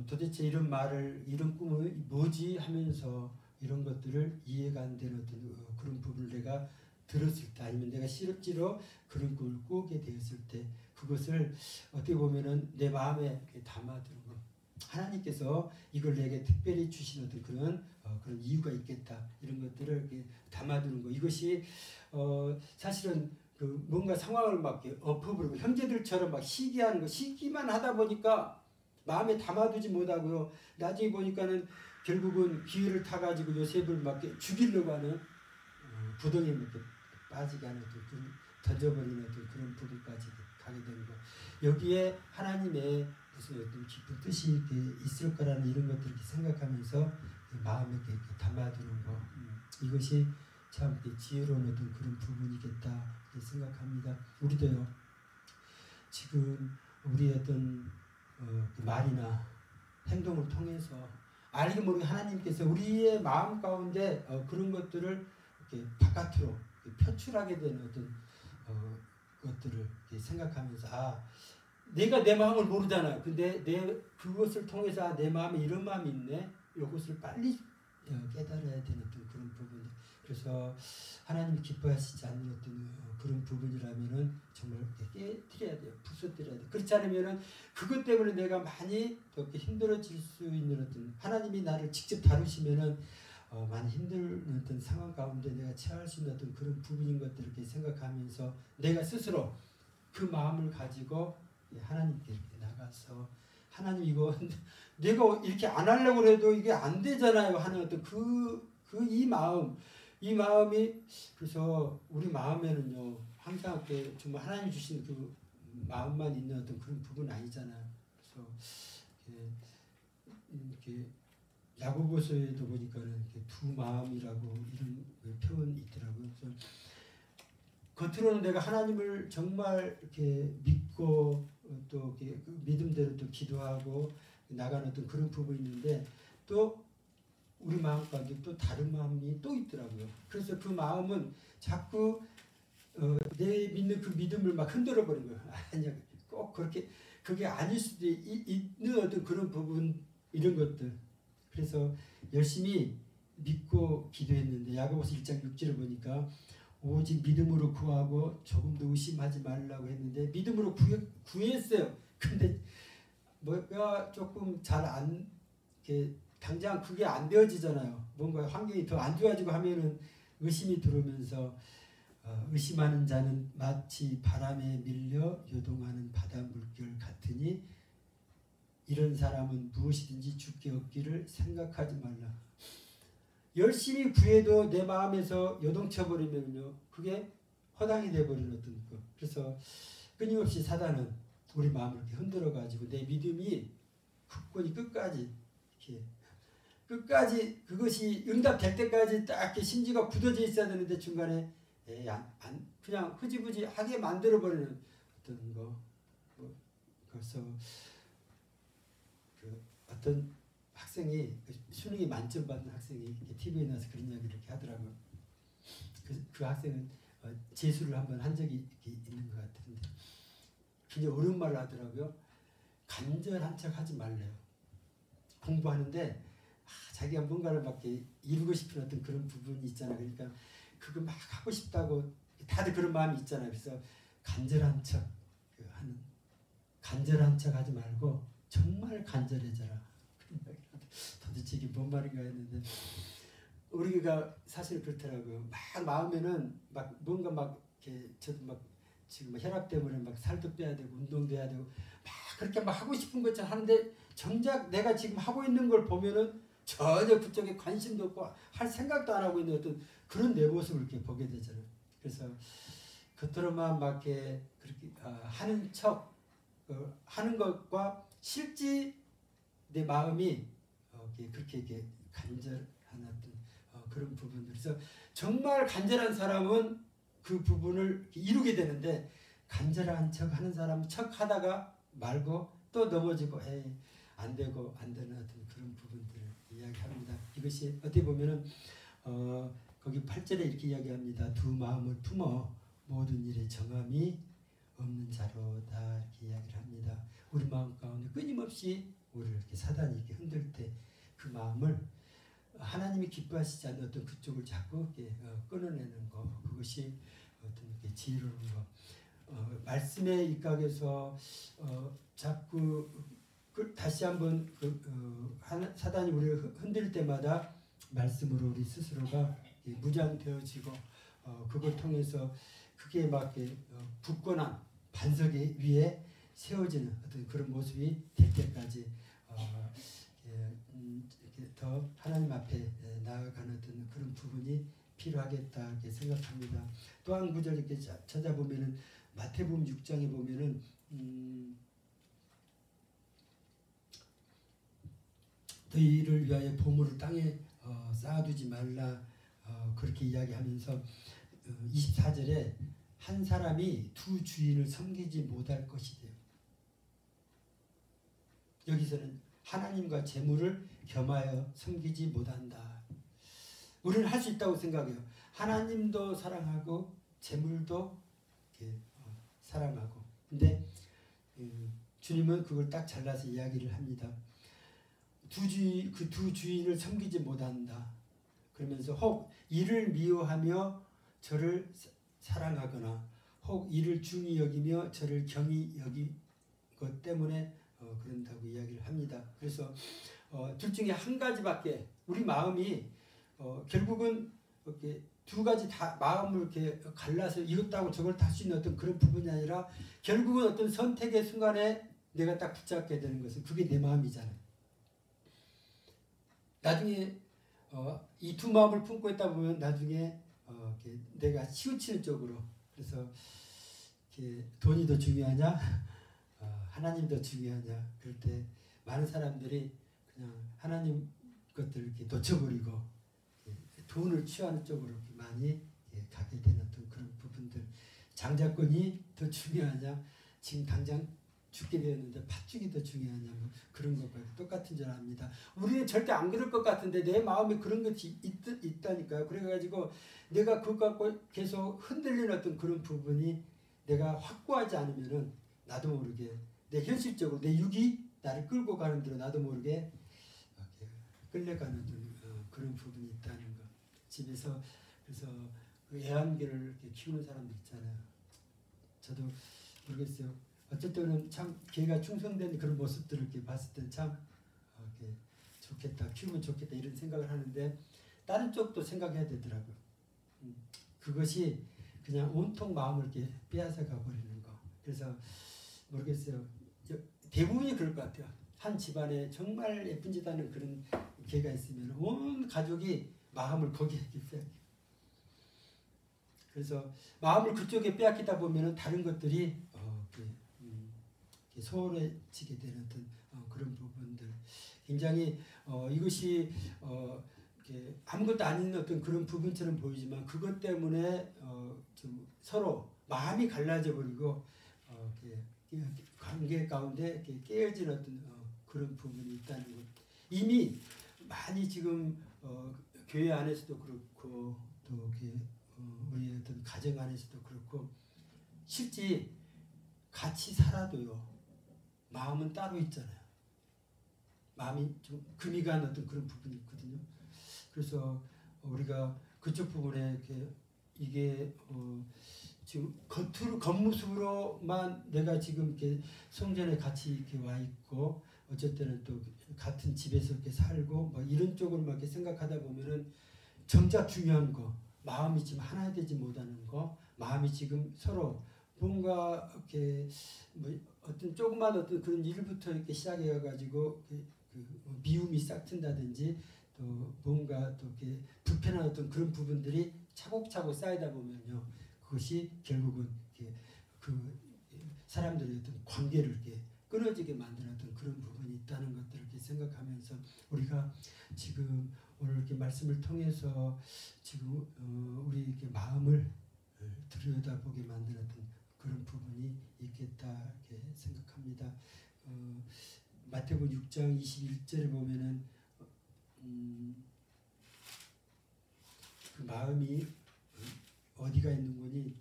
S1: 도대체 이런 말을 이런 꿈을 뭐지 하면서 이런 것들을 이해가 안 되는 어떤 그런 부분을 내가 들었을 때 아니면 내가 실제로 그런 꿈을 꾸게 되었을 때 그것을 어떻게 보면은 내 마음에 담아두는 것. 하나님께서 이걸 내게 특별히 주신 어떤 그런 이유가 있겠다 이런 것들을 이렇게 담아두는 것. 이것이 사실은 그 뭔가 상황을 막 엎어버리고 형제들처럼 막 시기하는 거 시기만 하다 보니까 마음에 담아두지 못하고요. 나중에 보니까는 결국은 기회를 타가지고 요셉을 막 죽이려고 하는 부동에 막 빠지게 하는 그런 던져버리는 그런 부분까지 가게 되는 거. 여기에 하나님의 무슨 어떤 깊은 뜻이 있을 거라는 이런 것들을 생각하면서 마음에 이렇게 담아두는 거. 이것이 참 지혜로운 어떤 그런 부분이겠다 생각합니다. 우리도요. 지금 우리 어떤 말이나 행동을 통해서 알게 모르게 하나님께서 우리의 마음 가운데 그런 것들을 이렇게 바깥으로 표출하게 되는 어떤 것들을 생각하면서 내가 내 마음을 모르잖아요. 근데 그것을 통해서 내 마음에 이런 마음이 있네. 이것을 빨리 깨달아야 되는 어떤 그런 부분들. 그래서 하나님이 기뻐하시지 않는 어떤 그런 부분이라면은 정말 깨뜨려야 돼요. 부숴뜨려야 돼요. 그렇지 않으면은 그것 때문에 내가 많이 이렇게 힘들어질 수 있는 어떤 하나님이 나를 직접 다루시면은 많이 힘든 어떤 상황 가운데 내가 처할 수 있는 어떤 그런 부분인 것들을 이렇게 생각하면서 내가 스스로 그 마음을 가지고 하나님께 이렇게 나가서 하나님 이거 내가 이렇게 안 하려고 해도 이게 안 되잖아요 하는 어떤 이 마음이 그래서 우리 마음에는요 항상 이렇게 정말 하나님 주신 그 마음만 있는 어떤 그런 부분 아니잖아요. 그래서 이렇게 야고보서에도 보니까는 두 마음이라고 이런 표현이 있더라고요. 그래서 겉으로는 내가 하나님을 정말 이렇게 믿고 또 그 믿음대로 또 기도하고 나가는 어떤 그런 부분이 있는데 또 우리 마음 가운데 또 다른 마음이 또 있더라고요. 그래서 그 마음은 자꾸 내 믿는 그 믿음을 막 흔들어 버린 거예요. 아니야, 꼭 그렇게 그게 아닐 수도 있는 어떤 그런 부분 이런 것들. 그래서 열심히 믿고 기도했는데 야고보서 1장 6절을 보니까 오직 믿음으로 구하고 조금도 의심하지 말라고 했는데 믿음으로 구했어요. 근데 뭐가 조금 잘 안 당장 그게 안 되어지잖아요. 뭔가 환경이 더 안 좋아지고 하면은 의심이 들어오면서 의심하는 자는 마치 바람에 밀려 요동하는 바다 물결 같으니 이런 사람은 무엇이든지 죽게 얻기를 생각하지 말라. 열심히 구해도 내 마음에서 요동쳐 버리면요 그게 허당이 돼버리는 어떤 거. 그래서 끊임없이 사단은 우리 마음을 이렇게 흔들어 가지고 내 믿음이 굳건히 끝까지 그것이 응답될 때까지 딱 이렇게 심지가 굳어져 있어야 되는데 중간에 그냥 흐지부지하게 만들어 버리는 어떤 거. 그래서 어떤 학생이 수능이 만점 받는 학생이 TV에 나와서 그런 이야기를 이렇게 하더라고요. 그 학생은 재수를 한번 한 적이 있는 것 같은데 굉장히 어려운 말을 하더라고요. 간절한 척 하지 말래요. 공부하는데 자기가 뭔가를 막 이루고 싶은 어떤 그런 부분이 있잖아요. 그러니까 그거 막 하고 싶다고 다들 그런 마음이 있잖아요. 그래서 간절한 척 하지 말고 정말 간절해져라. 도대체 이게 뭔 말인가 했는데 우리가 사실 그렇더라고요. 막 마음에는 막 뭔가 막 이렇게 저도 막 지금 혈압 때문에 막 살도 빼야 되고 운동도 해야 되고 막 그렇게 막 하고 싶은 것처럼 하는데 정작 내가 지금 하고 있는 걸 보면은 전혀 그쪽에 관심도 없고 할 생각도 안 하고 있는 어떤 그런 내 모습을 이렇게 보게 되잖아요. 그래서 겉으로만 막 이렇게 그렇게 하는 척 하는 것과 실제 내 마음이 그렇게 간절한 어떤 그런 부분들. 그래서 정말 간절한 사람은 그 부분을 이루게 되는데 간절한 척 하는 사람은 척 하다가 말고 또 넘어지고 에이 안 되고 안 되는 어떤 그런 부분들을 이야기합니다. 이것이 어떻게 보면은 거기 8절에 이렇게 이야기합니다. 두 마음을 품어 모든 일에 정함이 없는 자로다 이렇게 이야기를 합니다. 우리 마음 가운데 끊임없이 우리를 이렇게 사단이 이렇게 흔들 때 그 마음을 하나님이 기뻐하시지 않는 어떤 그쪽을 자꾸 이렇게 끊어내는 거, 그것이 어떤 이렇게 지혜로운 거. 말씀의 입각에서 자꾸 다시 한번 사단이 우리를 흔들 때마다 말씀으로 우리 스스로가 무장되어지고 그걸 통해서 그게 막 굳건한 반석 위에 세워지는 어떤 그런 모습이 될 때까지 더 하나님 앞에 나아가는 어떤 그런 부분이 필요하겠다 이렇게 생각합니다. 또 한 구절 이렇게 찾아보면은 마태복음 6장에 보면은 너희를 위하여 보물을 땅에 쌓아두지 말라 그렇게 이야기하면서 24절에 한 사람이 두 주인을 섬기지 못할 것이래요. 여기서는 하나님과 재물을 겸하여 섬기지 못한다. 우리는 할 수 있다고 생각해요. 하나님도 사랑하고 재물도 사랑하고. 근데 주님은 그걸 딱 잘라서 이야기를 합니다. 그 두 주인을 섬기지 못한다. 그러면서 혹 이를 미워하며 저를 사랑하거나 혹 이를 중히 여기며 저를 경히 여긴 것 때문에 그런다고 이야기를 합니다. 그래서 둘 중에 한 가지밖에 우리 마음이 결국은 이렇게 두 가지 다 마음을 이렇게 갈라서 이것도 하고 저걸 다 할 수 있는 어떤 그런 부분이 아니라 결국은 어떤 선택의 순간에 내가 딱 붙잡게 되는 것은 그게 내 마음이잖아요. 나중에 이 두 마음을 품고 있다 보면 나중에 내가 치우치는 쪽으로 그래서 돈이 더 중요하냐 하나님 더 중요하냐 그럴 때 많은 사람들이 그냥 하나님 것들을 이렇게 놓쳐버리고 돈을 취하는 쪽으로 이렇게 많이 가게 되는 어떤 그런 부분들. 장자권이 더 중요하냐 지금 당장 죽게 되었는데 팥죽이 더 중요하냐 뭐 그런 것과 똑같은 줄 압니다. 우리는 절대 안 그럴 것 같은데 내 마음에 그런 것이 있다니까요. 그래가지고 내가 그것 갖고 계속 흔들리는 어떤 그런 부분이 내가 확고하지 않으면은 나도 모르게 내 현실적으로 내 육이 나를 끌고 가는 대로 나도 모르게 끌려가는 그런 부분이 있다는 거. 집에서 그래서 그 애완개를 이렇게 키우는 사람들 있잖아요. 저도 모르겠어요. 어쨌든 참 걔가 충성된 그런 모습들을 이렇게 봤을 때 참 좋겠다, 키우면 좋겠다 이런 생각을 하는데 다른 쪽도 생각해야 되더라고요. 그것이 그냥 온통 마음을 이렇게 빼앗아 가버리는 거. 그래서 모르겠어요. 대부분이 그럴 것 같아요. 한 집안에 정말 예쁜 짓 하는 그런 개가 있으면 온 가족이 마음을 거기에 빼앗겨. 그래서 마음을 그쪽에 빼앗기다 보면은 다른 것들이 소홀해지게 되는 어떤 그런 부분들. 굉장히 이것이 아무것도 아닌 어떤 그런 부분처럼 보이지만 그것 때문에 좀 서로 마음이 갈라져 버리고 관계 가운데 깨어진 어떤 그런 부분이 있다는 것. 이미 많이 지금 교회 안에서도 그렇고 또 우리 어떤 가정 안에서도 그렇고 실제 같이 살아도요 마음은 따로 있잖아요. 마음이 좀 금이 간 어떤 그런 부분이 있거든요. 그래서 우리가 그쪽 부분에 이게 지금 겉모습으로만 내가 지금 이렇게 성전에 같이 이렇게 와 있고 어쨌든 또 같은 집에서 이렇게 살고 막 이런 쪽으로 막 이렇게 생각하다 보면은 정작 중요한 거 마음이 지금 하나 되지 못하는 거 마음이 지금 서로 뭔가 이렇게 뭐 어떤 조그만 어떤 그런 일부터 이렇게 시작해 가지고 미움이 싹 튼다든지 또 뭔가 또 이렇게 불편한 어떤 그런 부분들이 차곡차곡 쌓이다 보면요 그것이 결국은 그 사람들의 어떤 관계를 이렇게 끊어지게 만드는 어떤 그런 부분이 있다는 것들을 이렇게 생각하면서 우리가 지금 오늘 이렇게 말씀을 통해서 지금 우리 이렇게 마음을 들여다보게 만들었던 그런 부분이 있겠다 이렇게 생각합니다. 마태복음 6장 21절에 보면은 그 마음이 어디가 있는 거니?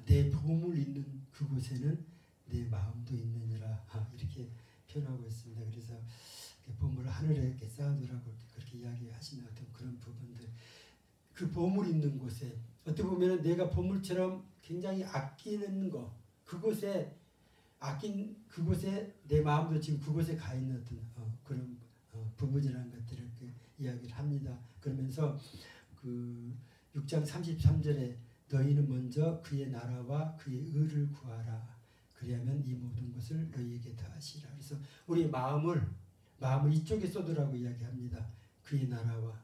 S1: 내 보물 있는 그곳에는 내 마음도 있느니라 이렇게 표현하고 있습니다. 그래서 보물을 하늘에 이렇게 쌓아두라고 그렇게 이야기하시는 어떤 그런 부분들, 그 보물 있는 곳에 어떻게 보면 내가 보물처럼 굉장히 아끼는 거, 그곳에 아낀 그곳에 내 마음도 지금 그곳에 가 있는 어떤 그런 부분이라는 것들을 이렇게 이야기를 합니다. 그러면서 그 6장 33절에 너희는 먼저 그의 나라와 그의 의를 구하라. 그리하면 이 모든 것을 너희에게 더하시라. 그래서 우리 마음을 이쪽에 쏟으라고 이야기합니다. 그의 나라와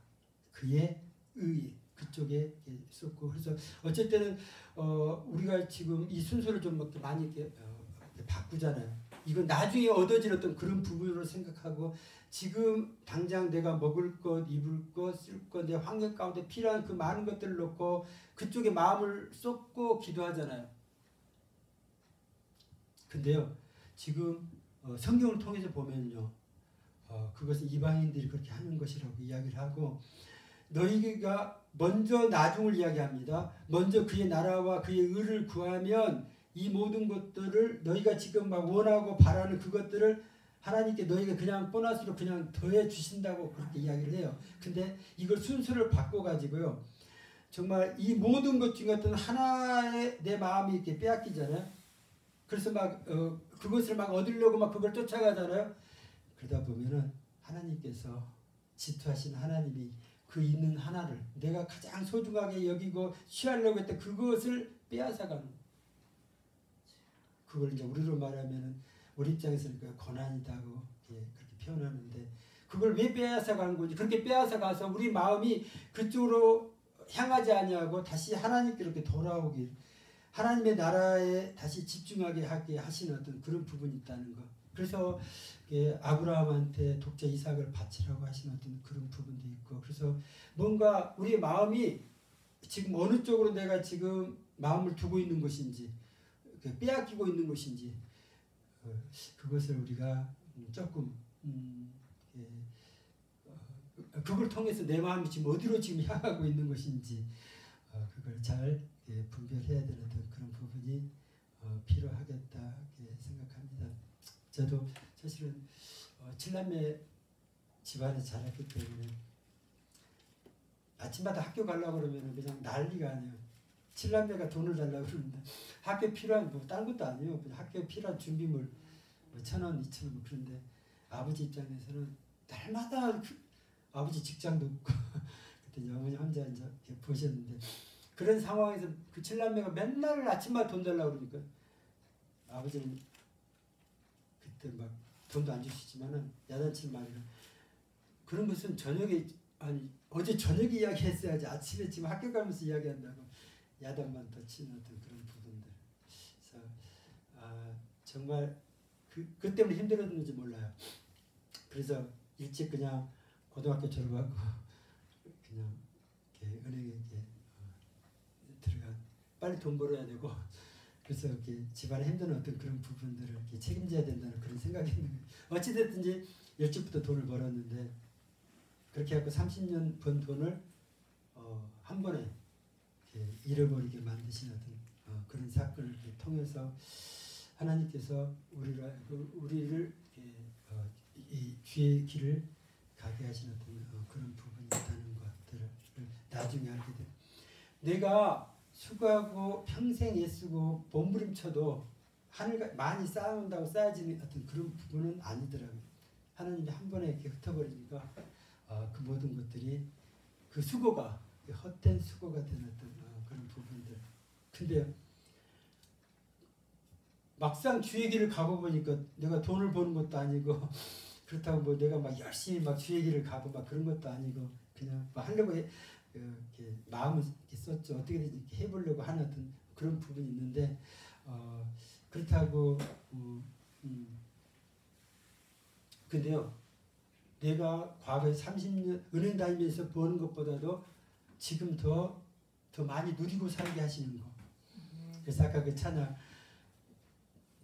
S1: 그의 의 그쪽에 쏟고, 그래서 어쩔 때는 우리가 지금 이 순서를 좀 많이 이렇게 바꾸잖아요. 이건 나중에 얻어질 어떤 그런 부분으로 생각하고, 지금 당장 내가 먹을 것, 입을 것, 쓸 것, 내 환경 가운데 필요한 그 많은 것들을 놓고 그쪽에 마음을 쏟고 기도하잖아요. 근데요, 지금 성경을 통해서 보면요, 그것은 이방인들이 그렇게 하는 것이라고 이야기를 하고, 너희가 먼저 나중을 이야기합니다. 먼저 그의 나라와 그의 의를 구하면 이 모든 것들을 너희가 지금 막 원하고 바라는 그것들을 하나님께 너희가 그냥 보너스로 그냥 더해 주신다고 그렇게 이야기를 해요. 근데 이걸 순서를 바꿔가지고요, 정말 이 모든 것 중에 어떤 하나의 내 마음이 이렇게 빼앗기잖아요. 그래서 막 그것을 막 얻으려고 막 그걸 쫓아가잖아요. 그러다 보면은 하나님께서 질투하시는 하나님이 그 있는 하나를 내가 가장 소중하게 여기고 취하려고 했던 그것을 빼앗아가는 거예요. 그걸 이제 우리로 말하면은 우리 입장에서는 그 고난이다고 그렇게 표현하는데, 그걸 왜 빼앗아가는 건지, 그렇게 빼앗아가서 우리 마음이 그쪽으로 향하지 아니하고 다시 하나님께로 이렇게 돌아오길, 하나님의 나라에 다시 집중하게 하게 하시는 어떤 그런 부분이 있다는 것. 그래서 아브라함한테 독자 이삭을 바치라고 하시는 어떤 그런 부분도 있고, 그래서 뭔가 우리의 마음이 지금 어느 쪽으로 내가 지금 마음을 두고 있는 것인지, 빼앗기고 있는 것인지, 그것을 우리가 조금 그걸 통해서 내 마음이 지금 어디로 지금 향하고 있는 것인지 그걸 잘 분별해야 되는 그런 부분이 필요하겠다 생각합니다. 저도 사실은 7남매 집안에 자랐기 때문에 아침마다 학교 가려고 그러면 그냥 난리가 아니에요. 7남매가 돈을 달라고 그러는데 학교 필요한 딴 것도 아니에요. 그냥 학교에 필요한 준비물 1,000원, 2,000원 그런데 아버지 입장에서는 날마다 아버지 직장도 없고 그때 어머니 혼자 이제 보셨는데, 그런 상황에서 그 7남매가 맨날 아침마다 돈 달라고 그러니까 아버지는 그때 막 돈도 안 주시지만은 야단칠 말이라, 그런 것은 저녁에 아니 어제 저녁에 이야기했어야지 아침에 지금 학교 가면서 이야기한다고 야단만 더 치는 어떤 그런 부분들. 그래서 정말 그 때문에 힘들었는지 몰라요. 그래서 일찍 그냥 고등학교 졸업하고 그냥 이렇게 은행에 이렇게 들어간, 빨리 돈 벌어야 되고, 그래서 이렇게 집안에 힘든 어떤 그런 부분들을 이렇게 책임져야 된다는 그런 생각이 있는 거예요. 어찌됐든지 일찍부터 돈을 벌었는데, 그렇게 해서 30년 번 돈을 한 번에 잃어버리게 만드신 어떤 그런 사건을 통해서 하나님께서 우리를 이 주의 길을 가게 하시는 어떤 그런 부분이 있다는 것들을 나중에 알게 돼요. 내가 수고하고 평생 애쓰고 몸부림쳐도 하늘 많이 쌓아온다고 쌓아지는 어떤 그런 부분은 아니더라고요. 하나님이 한 번에 이렇게 흩어버리니까 그 모든 것들이 그 수고가 헛된 수고가 되는 어떤 그런 부분들. 근데 막상 주의 길을 가고 보니까 내가 돈을 버는 것도 아니고 그렇다고 뭐 내가 막 열심히 막 주의 길을 가고 막 그런 것도 아니고 그냥 뭐 하려고 이렇게 마음을 이렇게 썼죠. 어떻게든 이렇게 해보려고 하는 어떤 그런 부분이 있는데 그렇다고 근데요, 내가 과거에 30년 은행 다니면서 버는 것보다도 지금 더 많이 누리고 살게 하시는 거. 그래서 아까 그 찬양,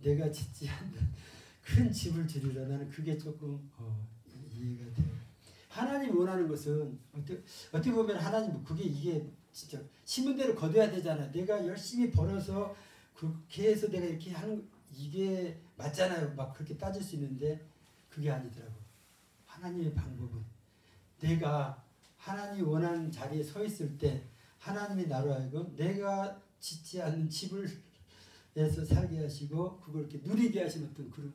S1: 내가 짓지 않는 큰 집을 지으려, 나는 그게 조금 이해가 돼요. 하나님이 원하는 것은 어떻게 보면 하나님 그게 이게 진짜 심은 대로 거둬야 되잖아. 내가 열심히 벌어서 그렇게 해서 내가 이렇게 하는 이게 맞잖아요. 막 그렇게 따질 수 있는데 그게 아니더라고. 하나님의 방법은 내가 하나님이 원하는 자리에 서 있을 때 하나님이 나로 하여금 내가 짓지 않는 집을 에서 살게 하시고 그걸 이렇게 누리게 하시는 어떤 그런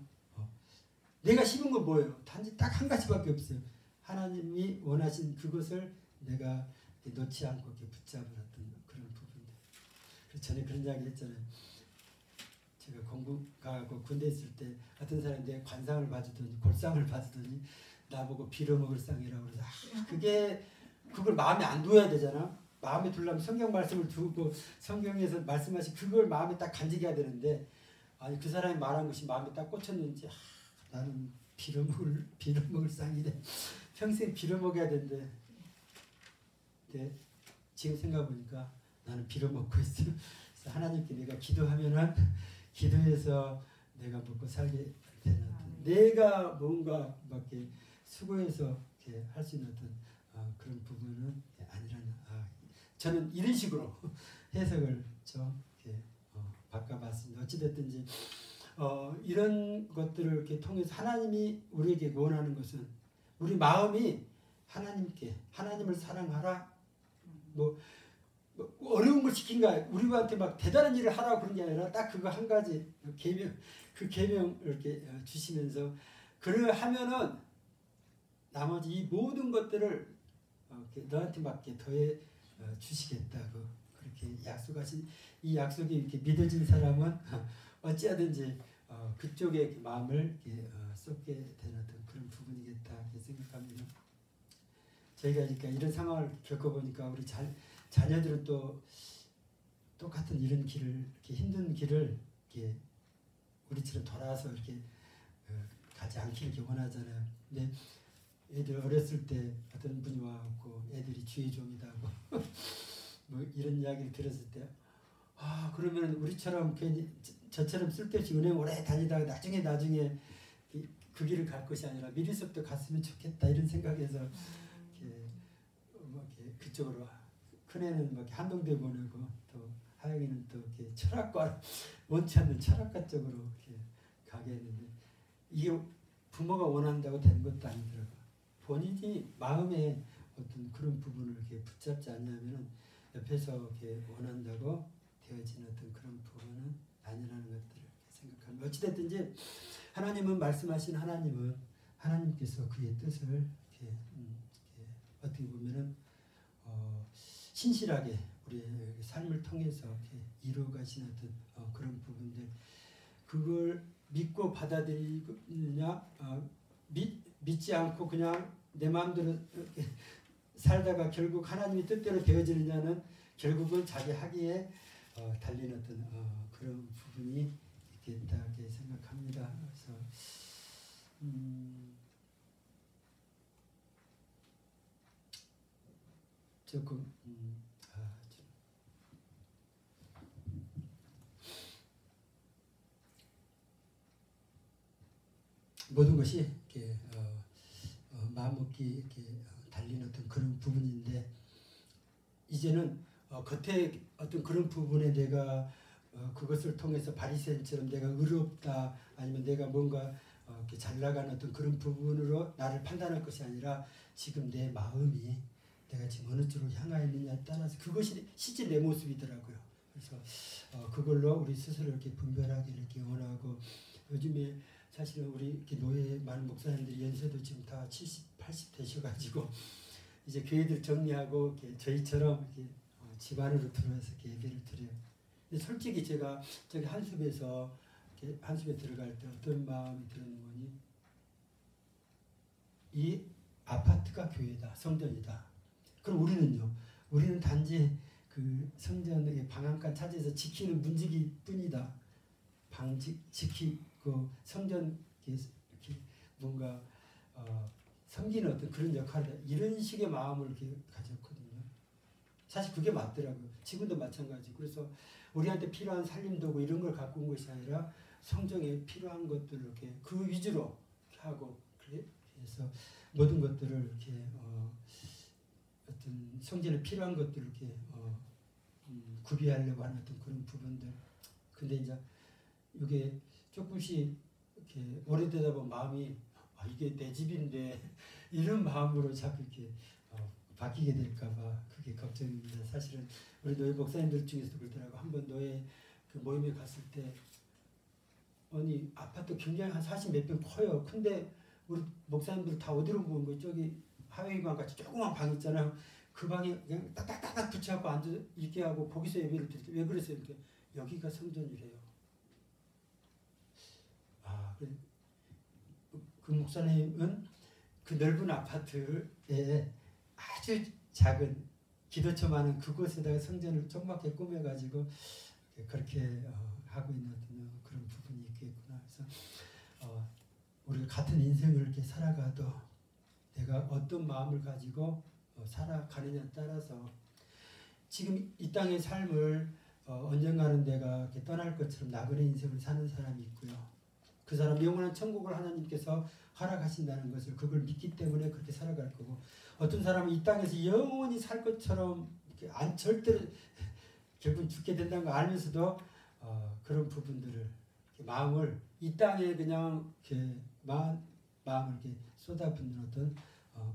S1: 내가 심은 건 뭐예요? 단지 딱 한 가지밖에 없어요. 하나님이 원하신 그것을 내가 놓지 않고 이렇게 붙잡은 어떤 그런 부분들. 그래서 전에 그런 이야기 했잖아요. 제가 공부 가고 군대 있을 때 어떤 사람이 내 관상을 봐주더니 골상을 봐주더니 나보고 빌어먹을 쌍이라고 그래서 그게 그걸 마음에 안 둬야 되잖아. 마음에 두려면 성경 말씀을 두고 성경에서 말씀하신 그걸 마음에 딱 간직해야 되는데 아니 그 사람이 말한 것이 마음에 딱 꽂혔는지 나는 빌어먹을 쌍이래. 평생 빌어먹어야 된대. 근데 지금 생각해보니까 나는 빌어먹고 있어. 그래서 하나님께 내가 기도하면은 기도해서 내가 먹고 살게 되는 내가 뭔가 막 이렇게 수고해서 이렇게 할 수 있는 어떤 그런 부분은 아니라는 저는 이런 식으로 해석을 좀 이렇게 바꿔봤습니다. 어찌됐든지 이런 것들을 이렇게 통해서 하나님이 우리에게 원하는 것은 우리 마음이 하나님을 사랑하라. 뭐 어려운 걸 시킨가 우리한테 막 대단한 일을 하라고 그런 게 아니라 딱 그거 한 가지 그 계명을 이렇게 주시면서 그를 하면은 나머지 이 모든 것들을 너한테 맞게 더해 주시겠다고 그렇게 약속하신 이 약속이 이렇게 믿어진 사람은 어찌하든지 그쪽에 마음을 이렇게 쏟게 되는 그런 부분이겠다 이렇게 생각합니다. 저희가 그러니까 이런 상황을 겪어보니까 우리 자녀들은 또 똑같은 이런 길을 이렇게 힘든 길을 이렇게 우리처럼 돌아와서 이렇게 가지 않기를 원하잖아요. 근데 애들 어렸을 때 어떤 분이 와갖고 애들이 주의 종이다고 뭐 이런 이야기를 들었을 때 그러면 우리처럼 괜히 저처럼 쓸데없이 은행 오래 다니다가 나중에 그 길을 갈 것이 아니라 미리서부터 갔으면 좋겠다 이런 생각에서 이렇게 그쪽으로 큰애는 막 한동대 보내고 또 하영이는 또 이렇게 철학과 원치 않는 철학과 쪽으로 이렇게 가게 했는데 이게 부모가 원한다고 되는 것도 아니더라고요. 본인이 마음에 어떤 그런 부분을 이렇게 붙잡지 않냐면은 옆에서 이렇게 원한다고 되어지는 어떤 그런 부분은 아니라는 것들을 생각합니다. 어찌됐든지 하나님은 말씀하신 하나님께서 그의 뜻을 이렇게 어떻게 보면은 신실하게 우리의 삶을 통해서 이렇게 이루어가시는 어떤 그런 부분들 그걸 믿고 받아들이느냐 믿지 않고 그냥 내 마음대로 이렇게 살다가 결국 하나님의 뜻대로 되어지느냐는 결국은 자기 하기에 달린 어떤 그런 부분이 있겠다 이렇게 생각합니다. 그래서 조금 모든 것이 이렇게 마음먹기 이렇게 달린 어떤 그런 부분인데 이제는 겉에 어떤 그런 부분에 내가 그것을 통해서 바리새인처럼 내가 의롭다 아니면 내가 뭔가 이렇게 잘 나가는 어떤 그런 부분으로 나를 판단할 것이 아니라 지금 내 마음이 내가 지금 어느 쪽으로 향하여 있느냐에 따라서 그것이 실제 내 모습이더라고요. 그래서 그걸로 우리 스스로 이렇게 분별하기를 이렇게 원하고 요즘에 사실은 우리 이렇게 노예 많은 목사님들이 연세도 지금 다 70, 80 되셔가지고 이제 교회들 정리하고 이렇게 저희처럼 이렇게 집 안으로 들어와서 이렇게 예배를 드려요. 근데 솔직히 제가 저기 한숲에서 이렇게 한숲에 들어갈 때 어떤 마음이 드는 거니? 이 아파트가 교회다, 성전이다. 그럼 우리는요? 우리는 단지 그 성전의 방앗간 차지해서 지키는 문지기 뿐이다. 지키고 성전 이렇게 뭔가 섬기는 어떤 그런 역할을 이런 식의 마음을 이렇게 가졌거든요. 사실 그게 맞더라고요. 지금도 마찬가지. 그래서 우리한테 필요한 살림도구 이런 걸 갖고 온 것이 아니라 성정에 필요한 것들을 이렇게 그 위주로 하고 그래서 모든 것들을 이렇게 어떤 성전에 필요한 것들을 이렇게 구비하려고 하는 어떤 그런 부분들. 근데 이제 이게 조금씩 이렇게 오래되다 보면 마음이 이게 내 집인데 이런 마음으로 자꾸 이렇게 바뀌게 될까봐 그게 걱정입니다. 사실은 우리 노예 목사님들 중에서도 그러더라고. 한번 노예 그 모임에 갔을 때 아니 아파트 굉장히 한 40 몇 평 커요. 근데 우리 목사님들 다 어디로 모은 거예요? 저기 하회의방 같이 조그만 방 있잖아요. 그 방에 그냥 딱딱딱 붙여갖고 앉아 이렇게 하고 거기서 예배를 드릴 때 왜 그랬어요? 이렇게 여기가 성전이래요. 그 목사님은 그 넓은 아파트에 아주 작은 기도처만한 그곳에다가 성전을 조그맣게 꾸며가지고 그렇게 하고 있는 그런 부분이 있겠구나. 그래서 우리가 같은 인생을 이렇게 살아가도 내가 어떤 마음을 가지고 살아가느냐에 따라서 지금 이 땅의 삶을 언젠가는 내가 이렇게 떠날 것처럼 나그네 인생을 사는 사람이 있고요. 그 사람 영원한 천국을 하나님께서 허락하신다는 것을 그걸 믿기 때문에 그렇게 살아갈 거고, 어떤 사람은 이 땅에서 영원히 살 것처럼 이렇게 절대로 결국 죽게 된다는 걸 알면서도 그런 부분들을 마음을 이 땅에 그냥 이렇게 마음을 이렇게 쏟아붓는 어떤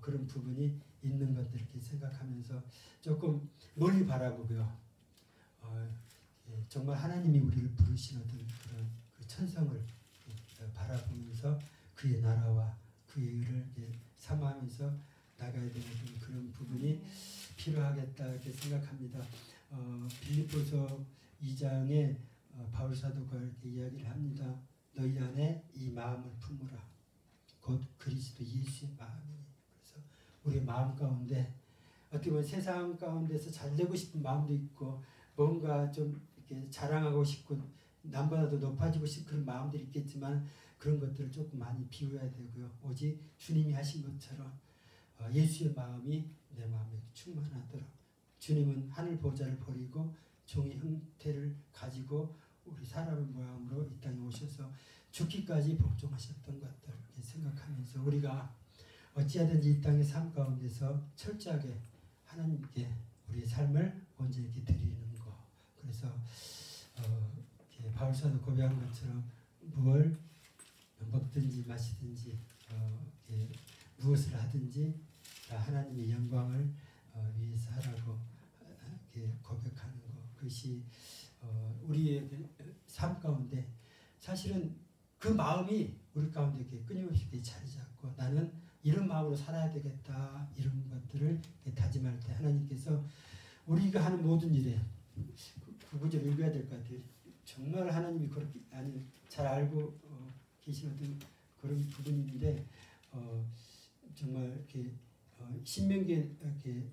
S1: 그런 부분이 있는 것들 이렇게 생각하면서 조금 멀리 바라보고요. 정말 하나님이 우리를 부르신 어떤 그런 그 천성을 바라보면서 그의 나라와 그의 의를 삼아하면서 나가야 되는 그런 부분이 필요하겠다 이렇게 생각합니다. 빌립보서 2장에 바울 사도가 이렇게 이야기를 합니다. 너희 안에 이 마음을 품으라. 곧 그리스도 예수의 마음이니. 그래서 우리의 마음 가운데 어떻게 보면 세상 가운데서 잘 되고 싶은 마음도 있고 뭔가 좀 이렇게 자랑하고 싶고 남보다도 높아지고 싶은 그런 마음들이 있겠지만 그런 것들을 조금 많이 비워야 되고요. 오직 주님이 하신 것처럼 예수의 마음이 내 마음에 충만하도록, 주님은 하늘 보좌를 버리고 종의 형태를 가지고 우리 사람의 모양으로 이 땅에 오셔서 죽기까지 복종하셨던 것들 생각하면서 우리가 어찌하든지 이 땅의 삶 가운데서 철저하게 하나님께 우리의 삶을 먼저 이렇게 드리는 거. 그래서 바울사도 고백한 것처럼 무엇을 먹든지 마시든지 무엇을 하든지 하나님의 영광을 위해서 하라고 고백하는 것. 그것이 우리의 삶 가운데 사실은 그 마음이 우리 가운데 끊임없이 자리 잡고 나는 이런 마음으로 살아야 되겠다 이런 것들을 다짐할 때 하나님께서 우리가 하는 모든 일에 그 구절 읽어야 될 것 같아요. 정말 하나님이 그렇게 잘 알고 계신 어떤 그런 부분인데 정말 이렇게 신명기에 이렇게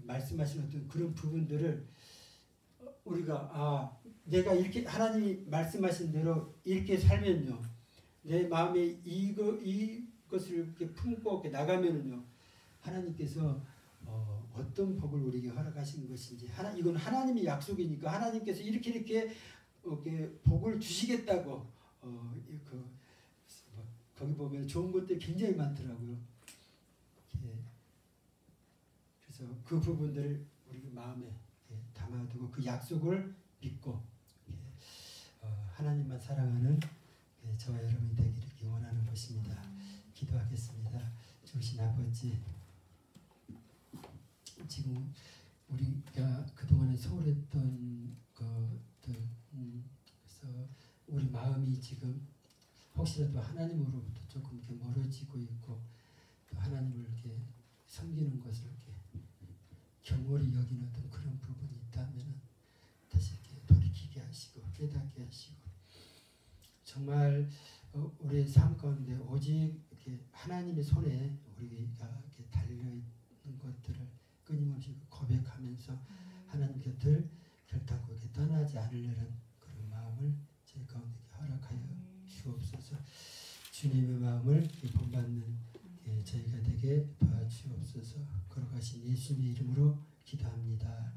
S1: 말씀하신 어떤 그런 부분들을 우리가 내가 이렇게 하나님이 말씀하신 대로 이렇게 살면요 내 마음에 이것을 이렇게 품고 이렇게 나가면은요 하나님께서 어떤 복을 우리에게 허락하신 것인지 이건 하나님의 약속이니까 하나님께서 이렇게 복을 주시겠다고 거기 보면 좋은 것들이 굉장히 많더라고요. 그래서 그 부분들을 우리 마음에 담아두고 그 약속을 믿고 하나님만 사랑하는 저와 여러분이 되기를 원하는 것입니다. 기도하겠습니다. 좋으신 아버지, 지금 우리가 그동안에 소홀했던 것들 그래서 우리 마음이 지금 혹시라도 하나님으로부터 조금 이렇게 멀어지고 있고 또 하나님을 이렇게 섬기는 것을 이렇게 경홀히 여기는 어떤 그런 부분이 있다면 다시 이렇게 돌이키게 하시고 깨닫게 하시고 정말 우리의 삶 가운데 오직 이렇게 하나님의 손에 우리가 이렇게 달려 있는 것들을 끊임없이 고백하면서 하나님 곁을 결단코 이렇게 떠나지 않으려는 그런 마음을 저희 가운데 허락하여 주옵소서. 주님의 마음을 본받는 저희가 되게 도와주옵소서. 걸어가신 예수님의 이름으로 기도합니다.